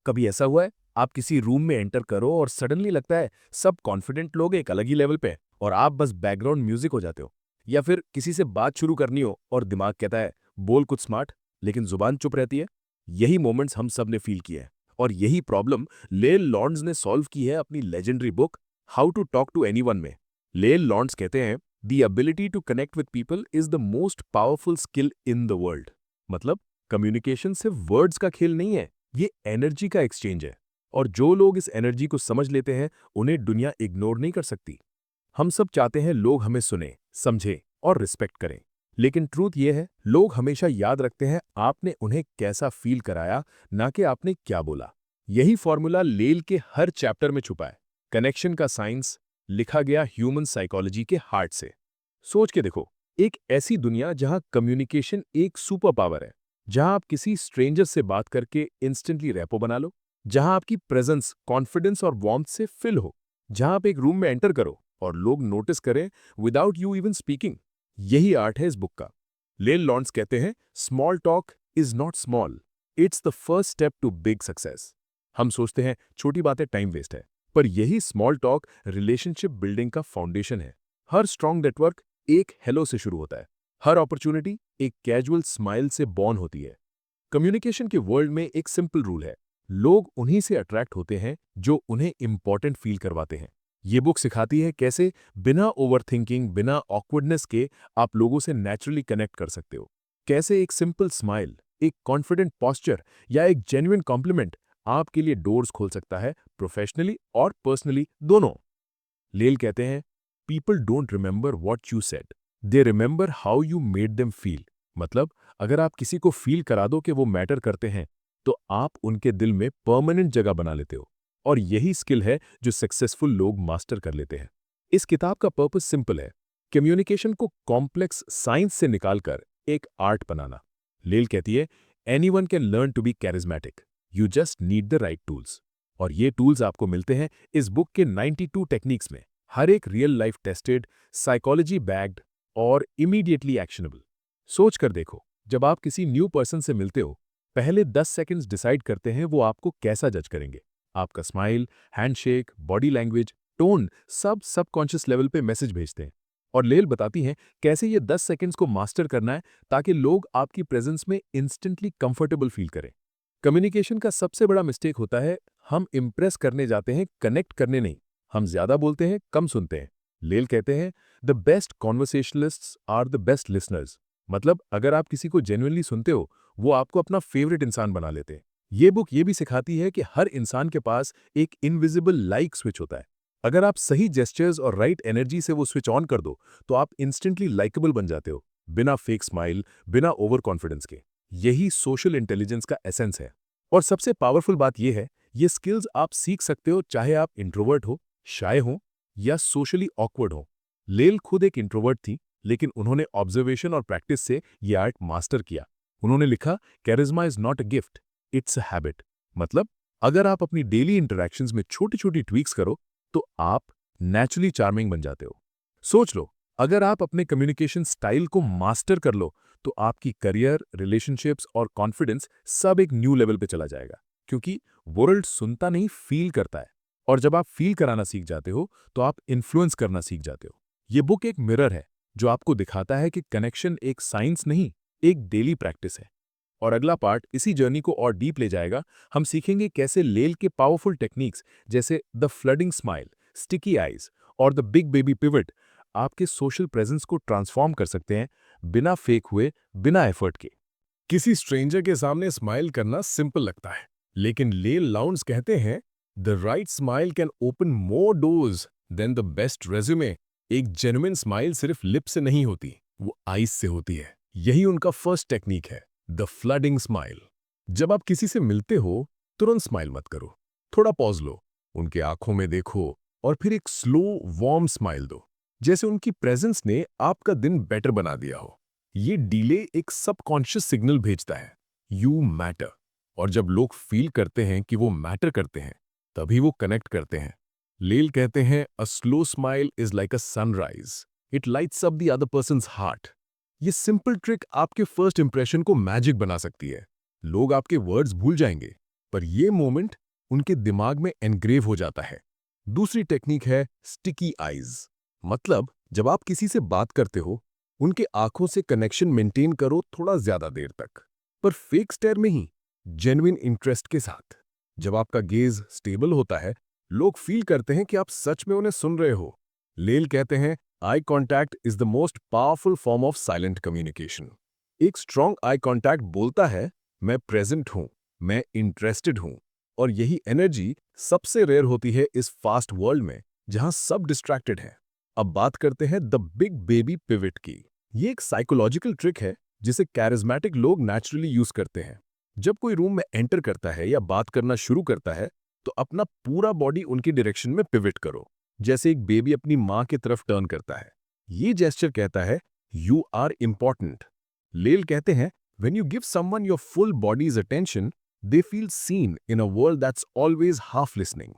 कभी ऐसा हुआ है आप किसी रूम में एंटर करो और सडनली लगता है सब कॉन्फिडेंट लोग एक अलग ही लेवल पे हैं और आप बस बैकग्राउंड म्यूजिक हो जाते हो। या फिर किसी से बात शुरू करनी हो और दिमाग कहता है बोल कुछ स्मार्ट, लेकिन जुबान चुप रहती है। यही मोमेंट्स हम सब ने फील किए हैं और यही प्रॉब्लम लेल लॉन्ड्स ने सॉल्व की है अपनी legendary book how to talk to anyone में। लेल लॉन्ड्स कहते हैं the ability to connect with people is the most powerful skill in the world. मतलब कम्युनिकेशन सिर्फ वर्ड्स का खेल नहीं है, ये एनर्जी का एक्सचेंज है। और जो लोग इस एनर्जी को समझ लेते हैं उन्हें दुनिया इग्नोर नहीं कर सकती। हम सब चाहते हैं लोग हमें सुने, समझें और रिस्पेक्ट करें। लेकिन ट्रूथ ये है, लोग हमेशा याद रखते हैं आपने उन्हें कैसा फील कराया, ना कि आपने क्या बोला। यही फॉर्मूला लेल के हर चैप्टर में छुपा है। कनेक्शन का साइंस लिखा गया ह्यूमन साइकोलॉजी के हार्ट से। सोच के देखो, एक ऐसी दुनिया जहां कम्युनिकेशन एक सुपर पावर है, जहां आप किसी स्ट्रेंजर से बात करके इंस्टेंटली रैपो बना लो, जहां आपकी प्रेजेंस कॉन्फिडेंस और वार्मथ से फिल हो, जहां आप एक रूम में एंटर करो और लोग नोटिस करें विदाउट यू इवन स्पीकिंग। यही आर्ट है इस बुक का। लेल लॉन्ड्स कहते हैं small talk is not small, it's the first step to big success. हम सोचते हैं छोटी बातें टाइम वेस्ट है, पर यही स्मॉल टॉक रिलेशनशिप बिल्डिंग का फाउंडेशन है। हर स्ट्रॉन्ग नेटवर्क एक हेलो से शुरू होता है, हर अपॉर्चुनिटी एक कैजुअल स्माइल से बॉर्न होती है। कम्युनिकेशन के वर्ल्ड में एक सिंपल रूल है, लोग उन्हीं से अट्रैक्ट होते हैं जो उन्हें इंपॉर्टेंट फील करवाते हैं। ये बुक सिखाती है कैसे बिना ओवरथिंकिंग, बिना ऑकवर्डनेस के आप लोगों से नेचुरली कनेक्ट कर सकते हो। कैसे एक सिंपल स्माइल, एक कॉन्फिडेंट पोस्चर या एक जेन्युइन कॉम्प्लीमेंट आपके लिए डोर्स खोल सकता है, प्रोफेशनली और पर्सनली दोनों। लेल कहते हैं people don't remember what you said, they remember how you made them feel. मतलब अगर आप किसी को फील करा दो कि वो मैटर करते हैं, तो आप उनके दिल में परमानेंट जगह बना लेते हो। और यही स्किल है जो सक्सेसफुल लोग मास्टर कर लेते हैं। इस किताब का पर्पस सिंपल है, कम्युनिकेशन को कॉम्प्लेक्स साइंस से निकालकर एक आर्ट बनाना। लेल कहती है anyone can learn to be charismatic, you just need the right tools. और ये टूल्स आपको मिलते हैं इस बुक के 92 टेक्निक्स में, हर एक real life tested, psychology bagged और इमीडिएटली एक्शनेबल। सोच कर देखो, जब आप किसी न्यू पर्सन से मिलते हो, पहले 10 सेकंड्स डिसाइड करते हैं वो आपको कैसा जज करेंगे। आपका smile, handshake, body language, tone सब सबकॉन्शियस लेवल पे मैसेज भेजते हैं। और लेल बताती हैं कैसे ये 10 सेकंड्स को मास्टर करना है ताकि लोग आपकी प्रेजेंस में इंस्टेंटली कंफर्टेबल फील करें। कम्युनिकेशन का सबसे बड़ा मिस्टेक होता है, हम इम्प्रेस करने जाते हैं, कनेक्ट करने नहीं। हम ज्यादा बोलते हैं, कम सुनते हैं। लेल कहते हैं the best conversationalists are the best listeners. मतलब अगर आप किसी को जेन्युइनली सुनते हो, वो आपको अपना फेवरेट इंसान बना लेते हैं। ये बुक ये भी सिखाती है कि हर इंसान के पास एक इनविजिबल लाइक स्विच होता है। अगर आप सही जेस्चर्स और राइट एनर्जी से वो स्विच ऑन कर दो, तो आप इंस्टेंटली लाइकेबल बन जाते हो, बिना फेक स्माइल, बिना ओवर कॉन्फिडेंस के। यही सोशल इंटेलिजेंस का एसेंस है। और सबसे पावरफुल बात यह है, ये स्किल्स आप सीख सकते हो चाहे आप इंट्रोवर्ट हो, शाय हो या सोशली ऑकवर्ड हो। लेल खुद एक इंट्रोवर्ट थी, लेकिन उन्होंने ऑब्जर्वेशन और प्रैक्टिस से ये आर्ट मास्टर किया। उन्होंने लिखा charisma is not a gift, it's a habit. मतलब अगर आप अपनी डेली इंटरैक्शंस में छोटी छोटी ट्वीक्स करो, तो आप नेचुरली चार्मिंग बन जाते हो। सोच लो, अगर आप अपने कम्युनिकेशन स्टाइल को मास्टर कर लो, तो आपकी करियर, रिलेशनशिप्स और कॉन्फिडेंस सब एक न्यू लेवल पे चला जाएगा। क्योंकि वर्ल्ड सुनता नहीं, फील करता है। और जब आप फील कराना सीख जाते हो, तो आप इन्फ्लुएंस करना सीख जाते हो। ये बुक एक मिरर है जो आपको दिखाता है कि कनेक्शन एक साइंस नहीं, एक डेली प्रैक्टिस है। और अगला पार्ट इसी जर्नी को और डीप ले जाएगा। हम सीखेंगे कैसे लेल के पावरफुल टेक्निक्स जैसे the flooding smile, sticky eyes और द बिग बेबी पिवट आपके सोशल प्रेजेंस को ट्रांसफॉर्म कर सकते हैं, बिना फेक हुए, बिना एफर्ट के। किसी स्ट्रेंजर के सामने स्माइल करना सिंपल लगता है, लेकिन लेल लाउंड्स कहते हैं the right smile can open more doors than the best resume. एक जेन्युइन स्माइल सिर्फ लिप से नहीं होती, वो आईज से होती है। यही उनका फर्स्ट टेक्निक है, द फ्लडिंग स्माइल। जब आप किसी से मिलते हो, तुरंत स्माइल मत करो, थोड़ा पॉज लो, उनके आंखों में देखो और फिर एक स्लो वार्म स्माइल दो, जैसे उनकी प्रेजेंस ने आपका दिन बेटर बना दिया हो। ये डीले एक सबकॉन्शियस सिग्नल भेजता है, यू मैटर। और जब लोग फील करते हैं कि वो मैटर करते हैं, तभी वो कनेक्ट करते हैं। लेल कहते हैं a slow smile is like a sunrise, it lights up the other persons heart. ये सिंपल ट्रिक आपके फर्स्ट इंप्रेशन को मैजिक बना सकती है। लोग आपके वर्ड्स भूल जाएंगे, पर ये मोमेंट उनके दिमाग में एनग्रेव हो जाता है। दूसरी टेक्निक है स्टिकी आईज। मतलब जब आप किसी से बात करते हो, उनके आंखों से कनेक्शन मेंटेन करो थोड़ा ज्यादा देर तक, पर फेक स्टेयर में ही, जेन्युइन इंटरेस्ट के साथ। जब आपका गेज स्टेबल होता है, लोग फील करते हैं कि आप सच में उन्हें सुन रहे हो। लेल कहते हैं, eye contact is the most powerful form of silent communication. एक स्ट्रॉन्ग आई कॉन्टैक्ट बोलता है, मैं प्रेजेंट हूं, मैं इंटरेस्टेड हूं। और यही एनर्जी सबसे रेयर होती है इस फास्ट वर्ल्ड में, जहां सब डिस्ट्रैक्टेड हैं। अब बात करते हैं द बिग बेबी पिवट की। ये एक साइकोलॉजिकल ट्रिक है जिसे कैरिज्मेटिक लोग नेचुरली यूज करते हैं। जब कोई रूम में एंटर करता है या बात करना शुरू करता है, तो अपना पूरा बॉडी उनकी डायरेक्शन में पिवट करो, जैसे एक बेबी अपनी माँ की तरफ टर्न करता है। ये जेस्चर कहता है, यू आर इंपॉर्टेंट। लेल कहते हैं, when you give someone your full body's attention, they feel seen in a world that's always half listening.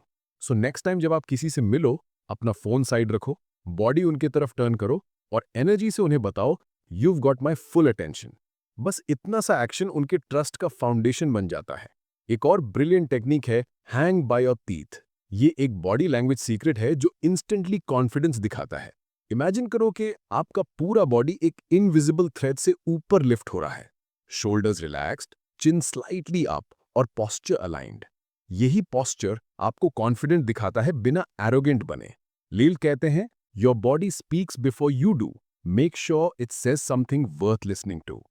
So next time जब आप किसी से मिलो, अपना फोन साइड रखो, बॉडी उनके तरफ टर्न करो और एनर्जी से उन्हें बताओ, you've got my full attention. बस इतना सा एक्शन उनके ट्रस्ट का फाउंडेशन बन जाता है। एक और ब्रिलियंट टेक्निक है हैंग बाय योर टीथ। ये एक बॉडी लैंग्वेज सीक्रेट है जो इंस्टेंटली कॉन्फिडेंस दिखाता है। इमेजिन करो कि आपका पूरा बॉडी एक इनविजिबल थ्रेड से ऊपर लिफ्ट हो रहा है, shoulders relaxed, chin slightly up और पोस्चर अलाइंड। यही पोस्चर आपको कॉन्फिडेंट दिखाता है बिना एरोगेंट बने। लील कहते हैं, your body speaks before you do, make sure it says something worth listening to.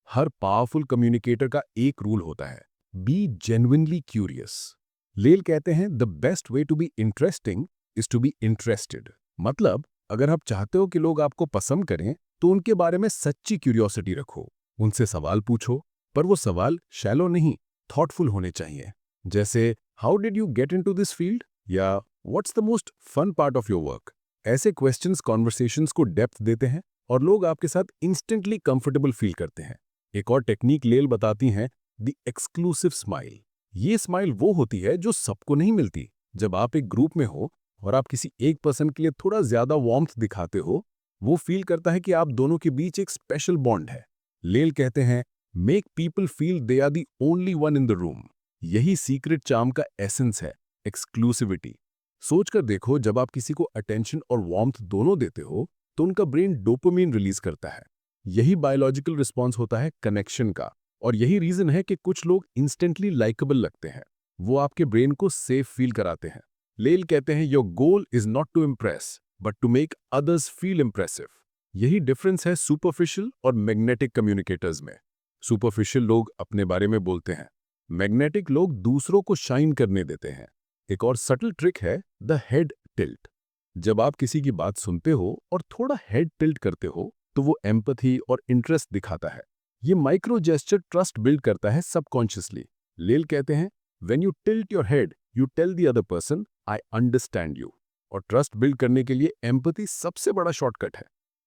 हर पावरफुल कम्युनिकेटर का एक रूल होता है, बी जेन्युइनली क्यूरियस। लील कहते हैं, the best way to be interesting is to be interested. मतलब अगर आप चाहते हो कि लोग आपको पसंद करें, तो उनके बारे में सच्ची क्यूरियोसिटी रखो, उनसे सवाल पूछो, पर वो सवाल शैलो नहीं, थॉटफुल होने चाहिए। जैसे, how did you get into this field, या what's the most fun part of your work. ऐसे क्वेश्चंस कॉन्वर्सेशंस को डेप्थ देते हैं और लोग आपके साथ इंस्टेंटली कंफर्टेबल फील करते हैं। एक और टेक्निक लेल बताती हैं, द एक्सक्लूसिव स्माइल। ये स्माइल वो होती है जो सबको नहीं मिलती। जब आप एक ग्रुप में हो और आप किसी एक पर्सन के लिए थोड़ा ज्यादा वार्मथ दिखाते हो, वो फील करता है कि आप दोनों के बीच एक स्पेशल बॉन्ड है। लेल कहते हैं, make people feel they are the only one in the room. यही सीक्रेट चार्म का एसेंस है, एक्सक्लूसिविटी। सोचकर देखो, जब आप किसी को अटेंशन और वार्मथ दोनों देते हो, तो उनका ब्रेन डोपामिन रिलीज करता है। यही बायोलॉजिकल रिस्पॉन्स होता है कनेक्शन का, और यही रीजन है कि कुछ लोग इंस्टेंटली लाइकेबल लगते हैं। वो आपके ब्रेन को सेफ फील कराते हैं। लेल कहते हैं, your goal is not to impress but to make others feel impressive. यही डिफरेंस है सुपरफिशियल और मैग्नेटिक कम्युनिकेटर्स में। सुपरफिशियल लोग अपने बारे में बोलते हैं, मैग्नेटिक लोग दूसरों को शाइन करने देते हैं। एक और सटल ट्रिक है द हेड टिल्ट। जब आप किसी की बात सुनते हो और थोड़ा हेड टिल्ट करते हो, तो वो एम्पैथी और इंटरेस्ट दिखाता है। ये माइक्रो जेस्चर ट्रस्ट बिल्ड करता है सबकॉन्शियसली। लेल कहते हैं, when you tilt your head, you tell the other person I understand you. और ट्रस्ट बिल्ड करने के लिए एम्पैथी सबसे बड़ा शॉर्टकट है।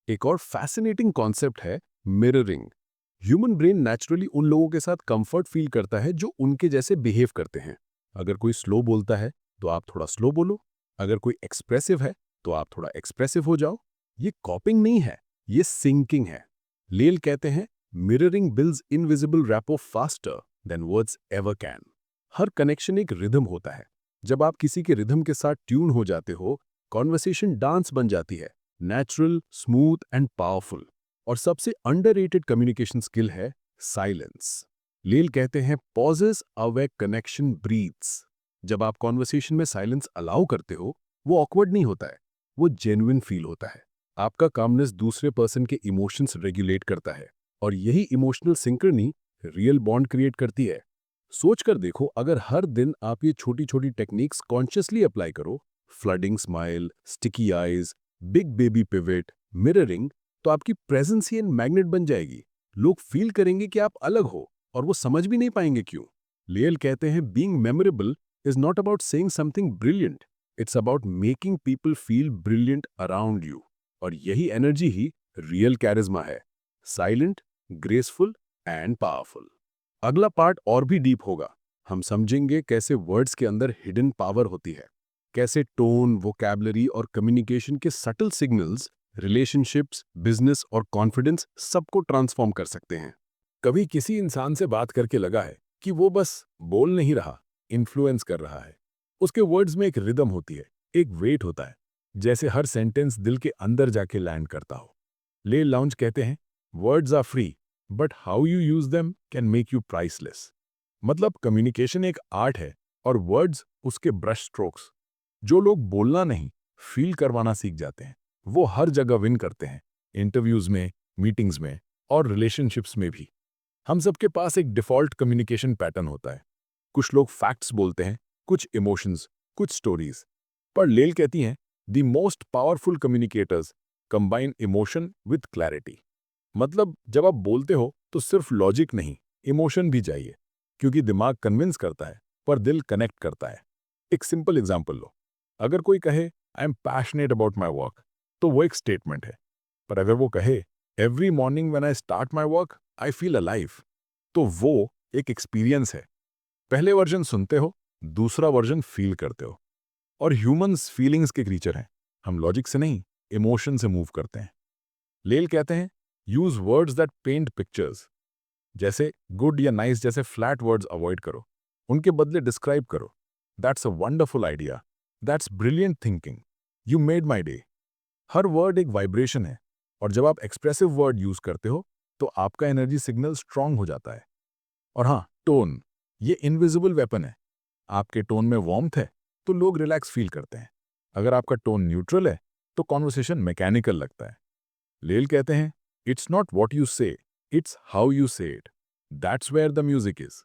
एक और फैसिनेटिंग कॉन्सेप्ट है मिररिंग। ह्यूमन ब्रेन नेचुरली उन लोगों के साथ कंफर्ट फील करता है जो उनके जैसे बिहेव करते हैं। अगर कोई स्लो बोलता है, तो आप थोड़ा स्लो बोलो। अगर कोई एक्सप्रेसिव है, तो आप थोड़ा एक्सप्रेसिव हो जाओ। ये कॉपिंग नहीं है, ये सिंकिंग है। लेल कहते हैं, mirroring builds invisible rapport faster than words ever can. Her connection एक रिदम होता है। जब आप किसी के रिदम के साथ ट्यून हो जाते हो, कॉन्वर्सेशन डांस बन जाती है, नेचुरल, स्मूथ एंड पावरफुल। और सबसे अंडररेटेड कम्युनिकेशन स्किल है साइलेंस। लेल कहते हैं, pauses are where connection breathes. जब आप कॉन्वर्सेशन में साइलेंस अलाउ करते हो, वो ऑकवर्ड नहीं होता है, वो जेन्युइन फील होता है। आपका कामनेस दूसरे पर्सन के इमोशंस रेगुलेट करता है, और यही emotional synchrony real bond create करती है। सोचकर देखो, अगर हर दिन आप ये छोटी छोटी टेक्निक्स कॉन्शियसली अप्लाई करो, flooding smile, sticky eyes, big baby pivot, mirroring, तो आपकी प्रेजेंस ही एन मैग्नेट बन जाएगी। लोग फील करेंगे कि आप अलग हो, और वो समझ भी नहीं पाएंगे क्यों। लेयल कहते हैं, being memorable is not about saying something brilliant, it's about making people feel brilliant around you. और यही एनर्जी ही रियल कैरिज्मा है, साइलेंट, ग्रेसफुल एंड पावरफुल। अगला पार्ट और भी डीप होगा। हम समझेंगे कैसे वर्ड्स के अंदर हिडन पावर होती है, कैसे टोन, वोकैबुलरी और कम्युनिकेशन के सटल सिग्नल्स रिलेशनशिप्स, बिजनेस और कॉन्फिडेंस सबको ट्रांसफॉर्म कर सकते हैं। कभी किसी इंसान से बात करके लगा है कि वो बस बोल नहीं रहा, इन्फ्लुएंस कर रहा है। उसके वर्ड्स में एक रिदम होती है, एक वेट होता है, जैसे हर सेंटेंस दिल के अंदर जाके लैंड करता हो। ले लाउंज कहते हैं, words are free but how you use them can make you priceless. मतलब कम्युनिकेशन एक आर्ट है और वर्ड्स उसके ब्रश स्ट्रोक्स। जो लोग बोलना नहीं, फील करवाना सीख जाते हैं, वो हर जगह विन करते हैं, इंटरव्यूज में, मीटिंग्स में और रिलेशनशिप्स में भी। हम सबके पास एक डिफॉल्ट कम्युनिकेशन पैटर्न होता है। कुछ लोग फैक्ट्स बोलते हैं, कुछ इमोशंस, कुछ स्टोरीज। पर लेल कहती हैं, the most powerful communicators combine emotion with clarity. मतलब जब आप बोलते हो तो सिर्फ लॉजिक नहीं, इमोशन भी चाहिए, क्योंकि दिमाग कन्विंस करता है पर दिल कनेक्ट करता है। एक सिंपल एग्जांपल लो। अगर कोई कहे I am passionate about my work, तो वो एक स्टेटमेंट है। पर अगर वो कहे every morning when I start my work I feel alive, तो वो एक एक्सपीरियंस है। पहले वर्जन सुनते हो, दूसरा वर्जन फील करते हो। और ह्यूमंस फीलिंग्स के क्रीचर हैं, हम लॉजिक से नहीं, इमोशन से मूव करते हैं। लेल कहते हैं, use words that paint pictures. जैसे गुड या नाइस जैसे फ्लैट वर्ड्स अवॉइड करो, उनके बदले डिस्क्राइब करो, that's a wonderful idea, that's brilliant thinking, you made my day. हर वर्ड एक वाइब्रेशन है, और जब आप एक्सप्रेसिव वर्ड यूज करते हो तो आपका एनर्जी सिग्नल स्ट्रांग हो जाता है। और हाँ, टोन, ये इनविजिबल वेपन है। आपके टोन में वार्मथ है तो लोग रिलैक्स फील करते हैं। अगर आपका टोन न्यूट्रल है तो कॉन्वर्सेशन मैकेनिकल लगता है। लेल कहते हैं, it's not what you say, it's how you say it, that's where the music is.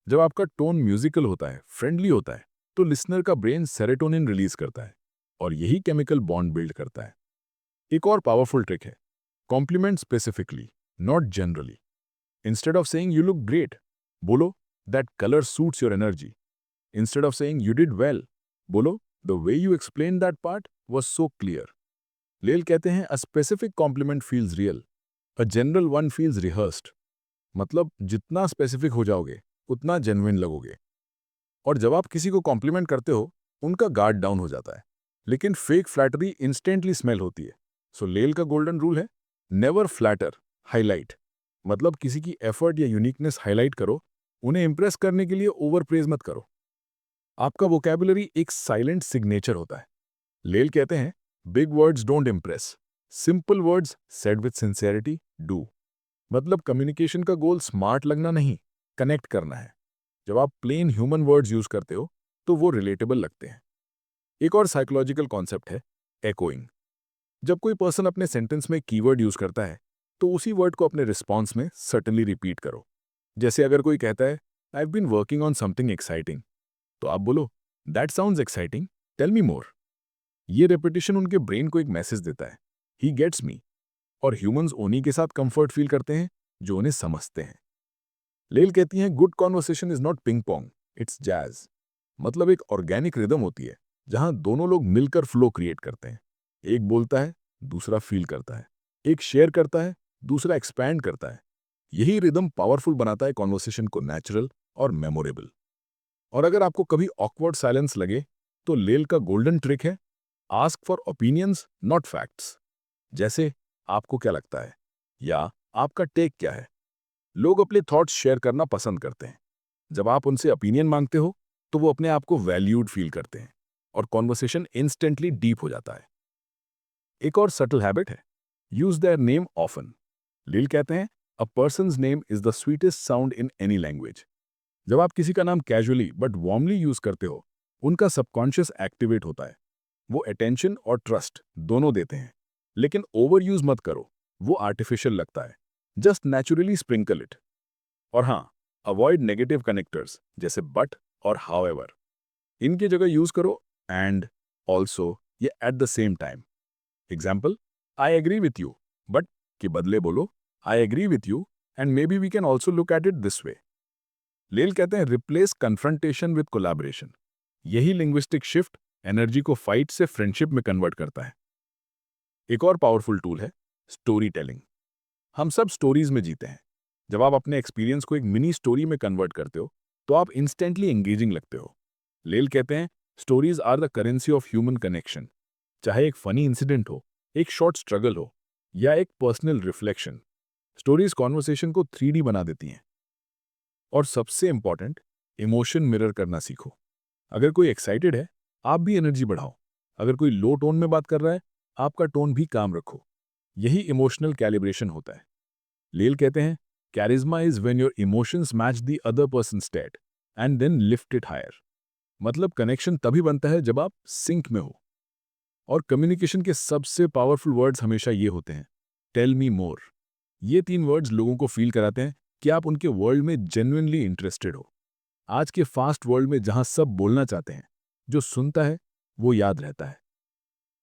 जब आपका टोन म्यूजिकल होता है, फ्रेंडली होता है, तो लिसनर का ब्रेन सेरोटोनिन रिलीज करता है, और यही केमिकल बॉन्ड बिल्ड करता है। एक और पावरफुल ट्रिक है, compliment specifically, not generally. Instead of saying you look great, बोलो that colour suits your energy. Instead of saying you did well, बोलो the way you explain that part was so clear. Leil कहते हैं, a specific compliment feels real, a general one feels rehearsed. मतलब जितना specific हो जाओगे उतना genuine लगोगे। और जब आप किसी को कॉम्प्लीमेंट करते हो, उनका गार्ड डाउन हो जाता है, लेकिन फेक फ्लैटरी इंस्टेंटली स्मेल होती है। सो लेल का गोल्डन रूल है, नेवर फ्लैटर, हाईलाइट। मतलब किसी की एफर्ट या यूनिकनेस हाईलाइट करो, उन्हें इंप्रेस करने के लिए ओवर प्रेज मत करो। आपका वोकैबुलरी एक साइलेंट सिग्नेचर होता है। लेल कहते हैं, big words don't impress, simple words said with sincerity do. मतलब कम्युनिकेशन का गोल स्मार्ट लगना नहीं, कनेक्ट करना है। जब आप प्लेन ह्यूमन वर्ड्स यूज करते हो तो वो रिलेटेबल लगते हैं। एक और साइकोलॉजिकल कॉन्सेप्ट है एकोइंग। जब कोई पर्सन अपने सेंटेंस में कीवर्ड यूज करता है तो उसी वर्ड को अपने रिस्पॉन्स में सर्टनली रिपीट करो। जैसे अगर कोई कहता है I have been working on something exciting, तो आप बोलो that sounds exciting, tell me more. ये रेपिटेशन उनके ब्रेन को एक मैसेज देता है, ही गेट्स मी। और ह्यूमंस उन्हीं के साथ कंफर्ट फील करते हैं जो उन्हें समझते हैं। लेल कहती हैं, good conversation is not ping pong, it's jazz. मतलब एक ऑर्गेनिक रिदम होती है जहां दोनों लोग मिलकर फ्लो क्रिएट करते हैं। एक बोलता है, दूसरा फील करता है, एक शेयर करता है, दूसरा एक्सपैंड करता है। यही रिदम पावरफुल बनाता है कॉन्वर्सेशन को नेचुरल और मेमोरेबल। और अगर आपको कभी ऑकवर्ड साइलेंस लगे तो लेल का गोल्डन ट्रिक है, ask for opinions not facts. जैसे आपको क्या लगता है, या आपका टेक क्या है। लोग अपने थॉट्स शेयर करना पसंद करते हैं। जब आप उनसे ओपिनियन मांगते हो तो वो अपने आप को वैल्यूड फील करते हैं और कॉन्वर्सेशन इंस्टेंटली डीप हो जाता है। एक और सटल हैबिट है, use their name often. Leil कहते हैं, a person's name is the sweetest sound in any language. जब आप किसी का नाम कैजुअली बट वार्मली यूज करते हो, उनका सबकॉन्शियस एक्टिवेट होता है। वो अटेंशन और ट्रस्ट दोनों देते हैं। लेकिन ओवर यूज मत करो, वो आर्टिफिशियल लगता है। Just naturally sprinkle it. और हाँ, अवॉइड नेगेटिव कनेक्टर्स जैसे बट और हाउएवर। इनकी जगह यूज करो एंड, ऑल्सो या at the same time. Example, I agree with you, but के बदले बोलो I agree with you and maybe we can also look at it this way. Leil कहते हैं, रिप्लेस कन्फ्रंटेशन विद कोलैबोरेशन। यही linguistic shift energy को fight से friendship में convert करता है। एक और पावरफुल टूल है स्टोरी टेलिंग। हम सब स्टोरीज में जीते हैं। जब आप अपने एक्सपीरियंस को एक मिनी स्टोरी में कन्वर्ट करते हो तो आप इंस्टेंटली एंगेजिंग लगते हो। लेल कहते हैं, stories are the currency of human connection. चाहे एक फनी इंसिडेंट हो, एक शॉर्ट स्ट्रगल हो, या एक पर्सनल रिफ्लेक्शन, स्टोरीज कॉन्वर्सेशन को 3D बना देती हैं। और सबसे इंपॉर्टेंट, इमोशन मिरर करना सीखो। अगर कोई एक्साइटेड है, आप भी एनर्जी बढ़ाओ। अगर कोई लो टोन में बात कर रहा है, आपका टोन भी काम रखो। यही इमोशनल कैलिब्रेशन होता है। लेल कहते हैं, charisma is when your emotions match the other person state and then lift it higher. मतलब कनेक्शन तभी बनता है जब आप सिंक में हो। और कम्युनिकेशन के सबसे पावरफुल वर्ड्स हमेशा ये होते हैं, टेल मी मोर। ये 3 वर्ड्स लोगों को फील कराते हैं कि आप उनके वर्ल्ड में जेन्युइनली इंटरेस्टेड हो। आज के फास्ट वर्ल्ड में जहां सब बोलना चाहते हैं, जो सुनता है वो याद रहता है।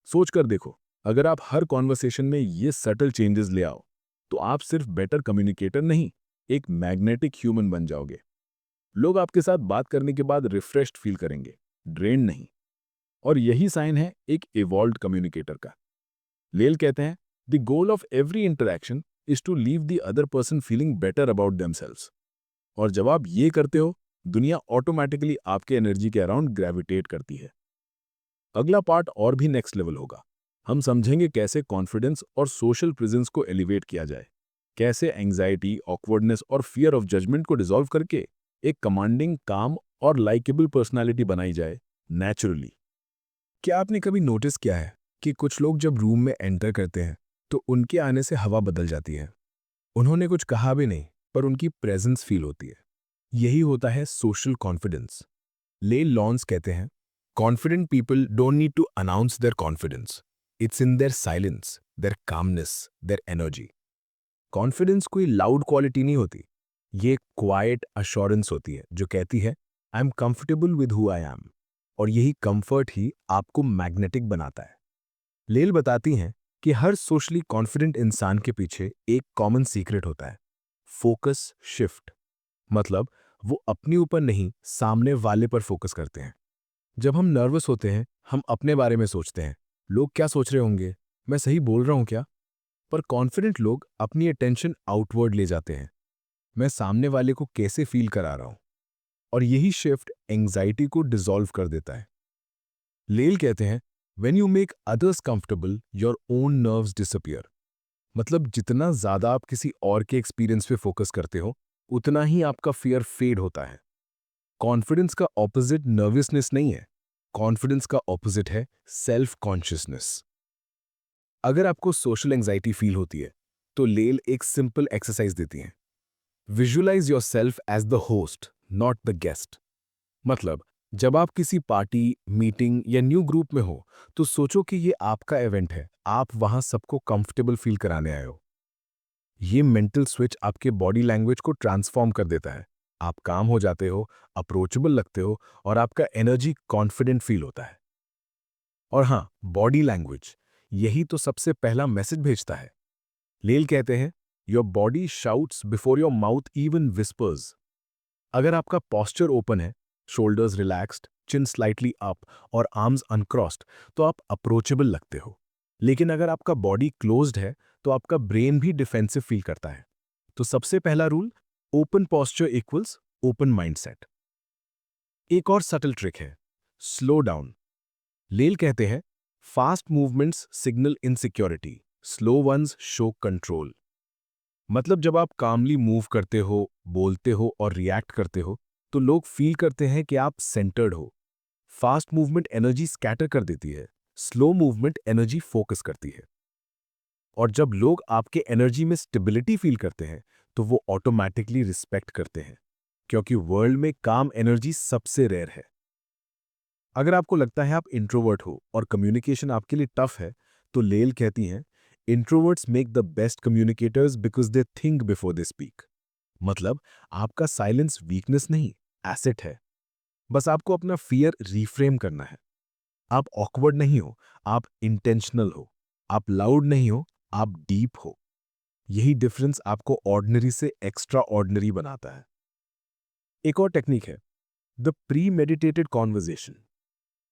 सोच कर देखो, अगर आप हर कॉन्वर्सेशन में ये सटल चेंजेस ले आओ, तो आप सिर्फ बेटर कम्युनिकेटर नहीं, एक मैग्नेटिक ह्यूमन बन जाओगे। लोग आपके साथ बात करने के बाद रिफ्रेश्ड फील करेंगे, ड्रेन नहीं। और यही साइन है एक इवॉल्व्ड कम्युनिकेटर का। लेल कहते हैं, the goal of every interaction is to leave the other person feeling better about themselves. और जब आप ये करते हो, दुनिया ऑटोमेटिकली आपके एनर्जी के अराउंड ग्रेविटेट करती है। अगला पार्ट और भी नेक्स्ट लेवल होगा। हम समझेंगे कैसे कॉन्फिडेंस और सोशल प्रेजेंस को एलिवेट किया जाए, कैसे एंग्जाइटी, ऑकवर्डनेस और फियर ऑफ जजमेंट को डिसॉल्व करके एक कमांडिंग, काम और लाइकेबल पर्सनालिटी बनाई जाए नेचुरली। क्या आपने कभी नोटिस किया है कि कुछ लोग जब रूम में एंटर करते हैं तो उनके आने से हवा बदल जाती है? उन्होंने कुछ कहा भी नहीं, पर उनकी प्रेजेंस फील होती है। यही होता है सोशल कॉन्फिडेंस। ले लॉन्स कहते हैं, confident people don't need to announce their confidence, it's in their silence, their calmness, their energy. Confidence कोई लाउड क्वालिटी नहीं होती, ये क्वाइट अश्योरेंस होती है जो कहती है, I am comfortable with who I am. और यही कंफर्ट ही आपको मैग्नेटिक बनाता है। लेल बताती हैं कि हर सोशली कॉन्फिडेंट इंसान के पीछे एक कॉमन सीक्रेट होता है, फोकस शिफ्ट। मतलब वो अपने ऊपर नहीं, सामने वाले पर फोकस करते हैं। जब हम नर्वस होते हैं, हम अपने बारे में सोचते हैं, लोग क्या सोच रहे होंगे, मैं सही बोल रहा हूं क्या? पर कॉन्फिडेंट लोग अपनी अटेंशन आउटवर्ड ले जाते हैं, मैं सामने वाले को कैसे फील करा रहा हूं। और यही शिफ्ट एंग्जाइटी को डिसॉल्व कर देता है। लेल कहते हैं, when you make others comfortable your own nerves disappear. मतलब जितना ज्यादा आप किसी और के एक्सपीरियंस पे फोकस करते हो, उतना ही आपका फियर फेड होता है। कॉन्फिडेंस का ऑपोजिट नर्वसनेस नहीं है, कॉन्फिडेंस का ऑपोजिट है सेल्फ कॉन्शियसनेस। अगर आपको सोशल एंजाइटी फील होती है, तो लेल एक सिंपल एक्सरसाइज देती हैं। Visualize your self as the host, not the guest. मतलब जब आप किसी पार्टी, मीटिंग या न्यू ग्रुप में हो, तो सोचो कि ये आपका इवेंट है, आप वहां सबको कंफर्टेबल फील कराने आए हो। ये मेंटल स्विच आपके बॉडी लैंग्वेज को ट्रांसफॉर्म कर देता है। आप काम हो जाते हो, अप्रोचेबल लगते हो और आपका एनर्जी कॉन्फिडेंट फील होता है। और हाँ, बॉडी लैंग्वेज यही तो सबसे पहला मैसेज भेजता है। लेल कहते हैं, your body shouts before your mouth even whispers. अगर आपका पॉस्चर ओपन है, shoulders relaxed, chin slightly up और आर्म्स अनक्रॉस्ड, तो आप अप्रोचेबल लगते हो। लेकिन अगर आपका बॉडी क्लोज्ड है, तो आपका ब्रेन भी डिफेंसिव फील करता है। तो सबसे पहला rule, open posture equals open mindset. एक और सटल ट्रिक है, स्लो डाउन। लेल कहते हैं, fast movements signal insecurity, slow ones show control. मतलब जब आप कामली मूव करते हो, बोलते हो और रिएक्ट करते हो, तो लोग फील करते हैं कि आप सेंटर्ड हो। फास्ट मूवमेंट एनर्जी स्कैटर कर देती है, स्लो मूवमेंट एनर्जी फोकस करती है। और जब लोग आपके एनर्जी में स्टेबिलिटी फील करते हैं, तो वो ऑटोमैटिकली रिस्पेक्ट करते हैं, क्योंकि वर्ल्ड में काम एनर्जी सबसे रेयर है। अगर आपको लगता है आप इंट्रोवर्ट हो और कम्युनिकेशन आपके लिए टफ है, तो लेल कहती हैं, introverts make the best communicators because they think before they speak. मतलब आपका साइलेंस वीकनेस नहीं, एसेट है। बस आपको अपना फियर रीफ्रेम करना है। आप ऑकवर्ड नहीं हो, आप इंटेंशनल हो। आप लाउड नहीं हो, आप डीप हो। यही डिफरेंस आपको ऑर्डिनरी से एक्स्ट्रा ऑर्डिनरी बनाता है। एक और टेक्निक है, द प्री मेडिटेटेड कॉन्वर्जेशन।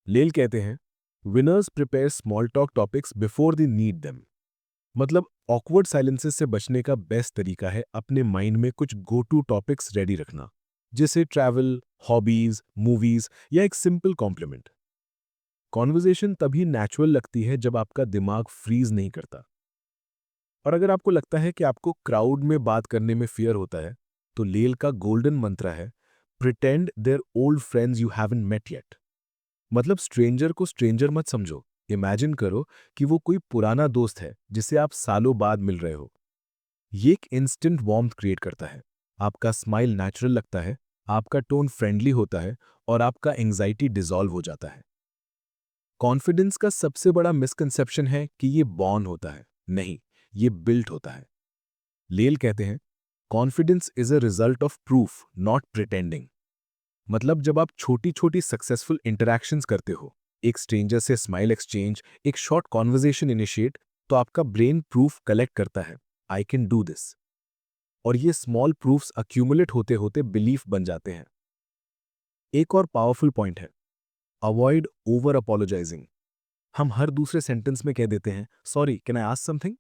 लेल कहते हैं, winners prepare small talk topics before they need them. मतलब ऑकवर्ड साइलेंसेस से बचने का बेस्ट तरीका है अपने माइंड में कुछ गो टू टॉपिक्स रेडी रखना, जैसे ट्रैवल, हॉबीज, मूवीज या एक सिंपल कॉम्प्लीमेंट। कॉन्वर्जेशन तभी नेचुरल लगती है जब आपका दिमाग फ्रीज नहीं करता। और अगर आपको लगता है कि आपको क्राउड में बात करने में फियर होता है, तो लेल का गोल्डन मंत्र है, pretend they're old friends you haven't met yet. मतलब स्ट्रेंजर को स्ट्रेंजर मत समझो। इमेजिन करो कि वो कोई पुराना दोस्त है जिसे आप सालों बाद मिल रहे हो। ये एक इंस्टेंट वार्मथ क्रिएट करता है। आपका स्माइल नेचुरल लगता है, आपका टोन फ्रेंडली होता है और आपका एंजाइटी डिसॉल्व हो जाता है। कॉन्फिडेंस का सबसे बड़ा मिसकंसेप्शन है कि ये बॉर्न होता है। नहीं, ये बिल्ट होता है। लेल कहते हैं, confidence is a result of proof not pretending. मतलब जब आप छोटी छोटी सक्सेसफुल इंटरैक्शंस करते हो, एक स्ट्रेंजर से स्माइल एक्सचेंज, एक शॉर्ट कॉन्वर्जेशन इनिशिएट, तो आपका ब्रेन प्रूफ कलेक्ट करता है, आई कैन डू दिस। और ये स्मॉल प्रूफ्स अक्यूमुलेट होते होते बिलीफ बन जाते हैं। एक और पावरफुल पॉइंट है, अवॉइड ओवर अपोलोजाइजिंग। हम हर दूसरे सेंटेंस में कह देते हैं, sorry can I ask something.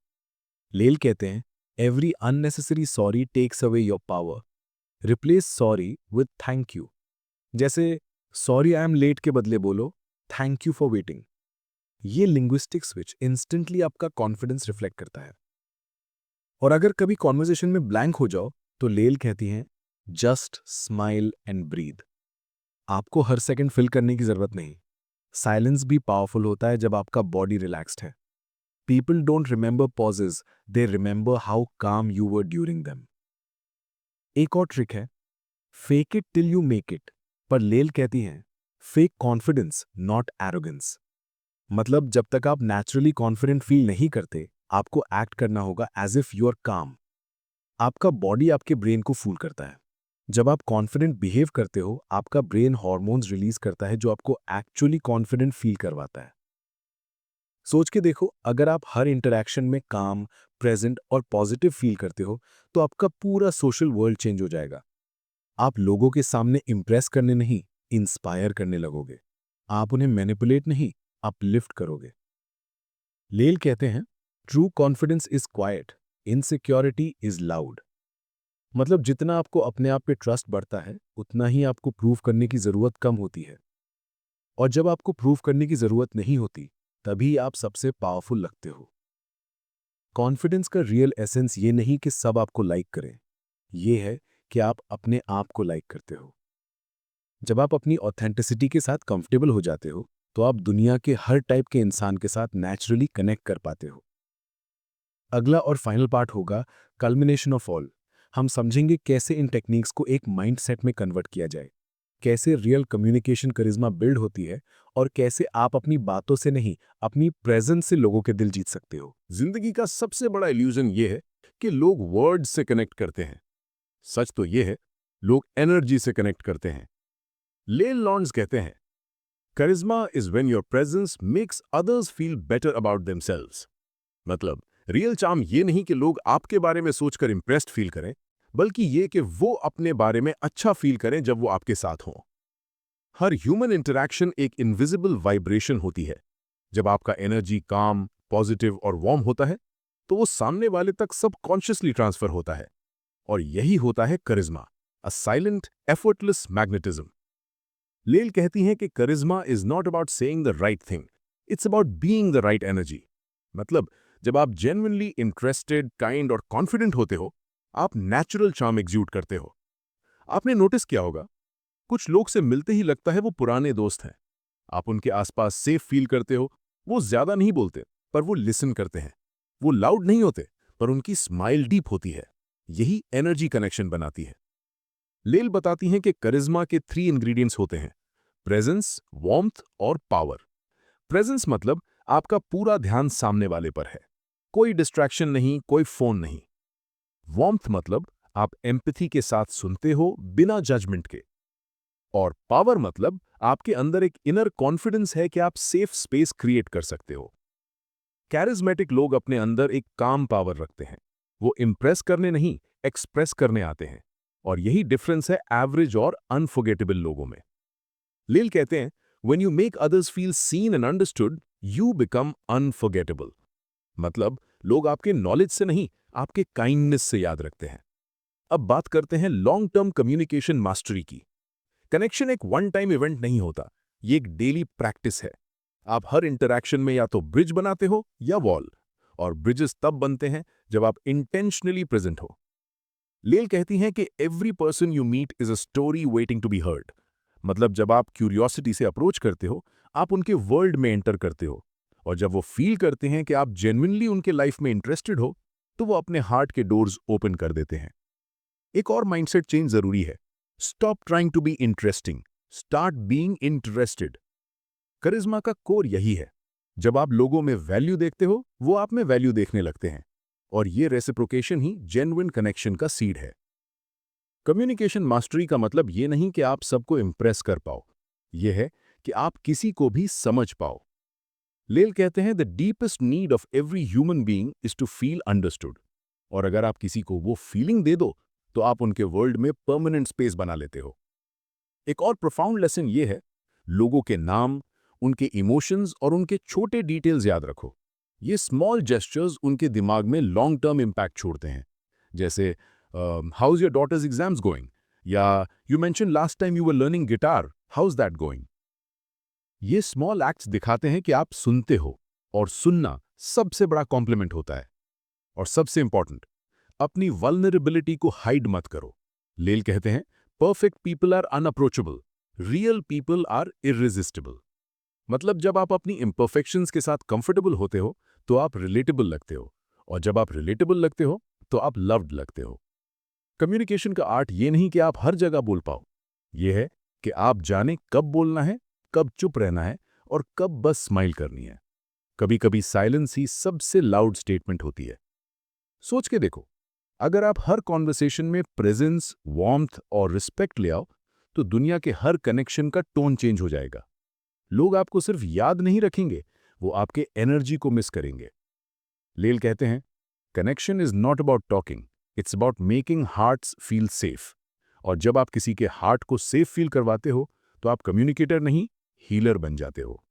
Leil कहते हैं, every unnecessary sorry takes away your power. Replace sorry with thank you. जैसे सॉरी आई एम लेट के बदले बोलो थैंक यू फॉर वेटिंग। ये लिंग्विस्टिक स्विच इंस्टेंटली आपका कॉन्फिडेंस रिफ्लेक्ट करता है। और अगर कभी कॉन्वर्जेशन में ब्लैंक हो जाओ तो लेल कहती हैं, जस्ट स्माइल एंड ब्रीथ। आपको हर सेकंड फिल करने की जरूरत नहीं। साइलेंस भी पावरफुल होता है जब आपका बॉडी रिलैक्स्ड है। People don't remember pauses, they remember how calm you were during them. एक और ट्रिक है, fake it till you make it. पर लेल कहती हैं, फेक कॉन्फिडेंस नॉट एरोगेंस। मतलब जब तक आप नेचुरली कॉन्फिडेंट फील नहीं करते, आपको एक्ट करना होगा एज इफ यू आर काम। आपका बॉडी आपके ब्रेन को फूल करता है। जब आप कॉन्फिडेंट बिहेव करते हो, आपका ब्रेन हॉर्मोन्स रिलीज करता है जो आपको एक्चुअली कॉन्फिडेंट फील करवाता है। सोच के देखो, अगर आप हर इंटरैक्शन में काम, प्रेजेंट और पॉजिटिव फील करते हो, तो आपका पूरा सोशल वर्ल्ड चेंज हो जाएगा। आप लोगों के सामने इंप्रेस करने नहीं, इंस्पायर करने लगोगे। आप उन्हें मैनिपुलेट नहीं, अपलिफ्ट करोगे। लेल कहते हैं, true confidence is quite, insecurity is loud. मतलब जितना आपको अपने आप पे ट्रस्ट बढ़ता है, उतना ही आपको प्रूव करने की जरूरत कम होती है। और जब आपको प्रूव करने की जरूरत नहीं होती, तभी आप सबसे पावरफुल लगते हो। कॉन्फिडेंस का रियल एसेंस ये नहीं कि सब आपको लाइक करें, ये है कि आप अपने आप को लाइक करते हो। जब आप अपनी ऑथेंटिसिटी के साथ कंफर्टेबल हो जाते हो, तो आप दुनिया के हर टाइप के इंसान के साथ नेचुरली कनेक्ट कर पाते हो। अगला और फाइनल पार्ट होगा कल्मिनेशन ऑफ ऑल। हम समझेंगे कैसे इन टेक्निक्स को एक माइंडसेट में कन्वर्ट किया जाए, कैसे रियल कम्युनिकेशन करिश्मा बिल्ड होती है और कैसे आप अपनी बातों से नहीं, अपनी प्रेजेंस से लोगों के दिल जीत सकते हो। जिंदगी का सबसे बड़ा इल्यूजन ये है कि लोग वर्ड से कनेक्ट करते हैं। सच तो ये है, लोग एनर्जी से कनेक्ट करते हैं। लेल लॉन्ड्स कहते हैं, करिश्मा is when your presence makes others feel better about themselves. मतलब रियल चार्म ये नहीं कि लोग आपके बारे में सोचकर इंप्रेस्ड फील करें, बल्कि ये कि वो अपने बारे में अच्छा फील करें जब वो आपके साथ हों। हर ह्यूमन इंटरैक्शन एक इनविजिबल वाइब्रेशन होती है। जब आपका एनर्जी काम, पॉजिटिव और वार्म होता है, तो वो सामने वाले तक सबकॉन्शियसली ट्रांसफर होता है। और यही होता है करिश्मा, a silent effortless magnetism. Leil कहती हैं कि करिश्मा is not about saying the right thing, it's about being the right energy. मतलब जब आप जेन्युइनली इंटरेस्टेड, काइंड और कॉन्फिडेंट होते हो, आप नेचुरल चार्म एग्ज्यूट करते हो। आपने नोटिस किया होगा, कुछ लोग से मिलते ही लगता है वो पुराने दोस्त हैं। आप उनके आसपास सेफ फील करते हो। वो ज्यादा नहीं बोलते, पर वो लिसन करते हैं। वो लाउड नहीं होते, पर उनकी स्माइल डीप होती है। यही एनर्जी कनेक्शन बनाती है। लेल बताती हैं कि करिश्मा के 3 इंग्रेडिएंट्स होते हैं, प्रेजेंस, वार्मथ और पावर। प्रेजेंस मतलब आपका पूरा ध्यान सामने वाले पर है, कोई डिस्ट्रैक्शन नहीं, कोई फोन नहीं। वार्मथ मतलब आप एम्पैथी के साथ सुनते हो बिना जजमेंट के। और पावर मतलब आपके अंदर एक इनर कॉन्फिडेंस है कि आप सेफ स्पेस क्रिएट कर सकते हो। कैरिज्मेटिक लोग अपने अंदर एक काम पावर रखते हैं। वो इंप्रेस करने नहीं, एक्सप्रेस करने आते हैं। और यही डिफरेंस है एवरेज और अनफॉरगेटेबल लोगों में। लील कहते हैं, when you make others feel seen and understood, you become unforgettable. मतलब लोग आपके नॉलेज से नहीं, आपके काइंडनेस से याद रखते हैं। अब बात करते हैं लॉन्ग टर्म कम्युनिकेशन मास्टरी की। कनेक्शन एक वन टाइम इवेंट नहीं होता, ये एक डेली प्रैक्टिस है। आप हर इंटरैक्शन में या तो ब्रिज बनाते हो या वॉल। और ब्रिजेस तब बनते हैं जब आप इंटेंशनली प्रेजेंट हो। लेल कहती हैं कि every person you meet is a story waiting to be heard. मतलब जब आप क्यूरियोसिटी से अप्रोच करते हो, आप उनके वर्ल्ड में एंटर करते हो, और जब वो फील करते हैं कि आप जेन्युइनली उनके लाइफ में इंटरेस्टेड हो, तो वो अपने हार्ट के डोर्स ओपन कर देते हैं। एक और माइंडसेट चेंज जरूरी है। Stop trying to be interesting, start being interested. करिश्मा का कोर यही है। जब आप लोगों में वैल्यू देखते हो, वो आप में वैल्यू देखने लगते हैं, और ये रेसिप्रोकेशन ही जेन्युइन कनेक्शन का सीड है। कम्युनिकेशन मास्टरी का मतलब ये नहीं कि आप सबको इंप्रेस कर पाओ, ये है कि आप किसी को भी समझ पाओ। लेल कहते हैं the deepest need of every human being is to feel understood. और अगर आप किसी को वो फीलिंग दे दो, तो आप उनके वर्ल्ड में परमानेंट स्पेस बना लेते हो। एक और प्रोफाउंड लेसन ये है, लोगों के नाम, उनके इमोशंस और उनके छोटे डिटेल्स याद रखो। ये स्मॉल जेस्चर्स उनके दिमाग में लॉन्ग टर्म इम्पैक्ट छोड़ते हैं। जैसे how is your daughter's exams going, या you mention last time you were learning guitar, how is that going. ये स्मॉल एक्ट्स दिखाते हैं कि आप सुनते हो, और सुनना सबसे बड़ा कॉम्प्लीमेंट होता है। और सबसे इंपॉर्टेंट, अपनी वल्नरेबिलिटी को हाइड मत करो। लेल कहते हैं perfect people are unapproachable, real people are irresistible. मतलब जब आप अपनी इम्परफेक्शंस के साथ कंफर्टेबल होते हो, तो आप रिलेटेबल लगते हो, और जब आप रिलेटेबल लगते हो, तो आप लव्ड लगते हो। कम्युनिकेशन का आर्ट ये नहीं कि आप हर जगह बोल पाओ, ये है कि आप जाने कब बोलना है, कब चुप रहना है, और कब बस स्माइल करनी है। कभी कभी साइलेंस ही सबसे लाउड स्टेटमेंट होती है। सोच के देखो, अगर आप हर कॉन्वर्सेशन में प्रेजेंस, वार्मथ और रिस्पेक्ट ले आओ, तो दुनिया के हर कनेक्शन का टोन चेंज हो जाएगा। लोग आपको सिर्फ याद नहीं रखेंगे, वो आपके एनर्जी को मिस करेंगे। लेल कहते हैं connection is not about talking, it's about making hearts feel safe. और जब आप किसी के हार्ट को सेफ फील करवाते हो, तो आप कम्युनिकेटर नहीं, हीलर बन जाते हो।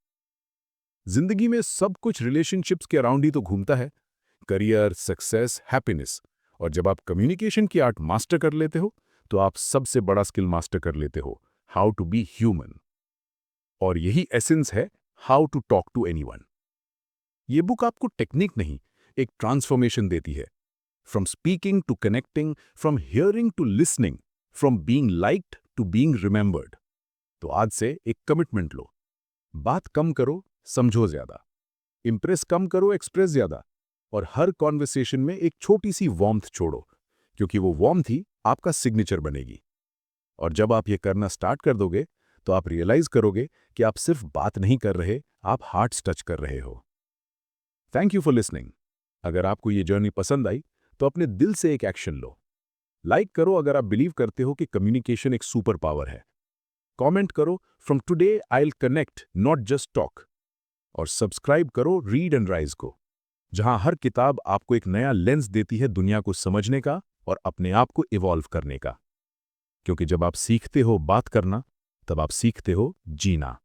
जिंदगी में सब कुछ रिलेशनशिप्स के अराउंड ही तो घूमता है, करियर, सक्सेस, हैप्पीनेस। और जब आप कम्युनिकेशन की आर्ट मास्टर कर लेते हो, तो आप सबसे बड़ा स्किल मास्टर कर लेते हो, हाउ टू बी ह्यूमन। और यही एसेंस है how to talk to anyone. ये बुक आपको टेक्निक नहीं, एक ट्रांसफॉर्मेशन देती है। From speaking to connecting, from hearing to listening, from being liked to being remembered. तो आज से एक कमिटमेंट लो, बात कम करो, समझो ज्यादा, इंप्रेस कम करो, एक्सप्रेस ज्यादा, और हर कॉन्वर्सेशन में एक छोटी सी वार्मथ छोड़ो, क्योंकि वो वार्मथ ही आपका सिग्नेचर बनेगी। और जब आप ये करना स्टार्ट कर दोगे, तो आप रियलाइज करोगे कि आप सिर्फ बात नहीं कर रहे, आप हार्ट्स टच कर रहे हो। Thank you for listening. अगर आपको ये जर्नी पसंद आई, तो अपने दिल से एक एक्शन लो। लाइक करो अगर आप बिलीव करते हो कि कम्युनिकेशन एक सुपर पावर है। कमेंट करो from today I will connect not just talk. और सब्सक्राइब करो रीड एंड राइज को, जहां हर किताब आपको एक नया लेंस देती है दुनिया को समझने का और अपने आप को इवॉल्व करने का। क्योंकि जब आप सीखते हो बात करना, तब आप सीखते हो जीना।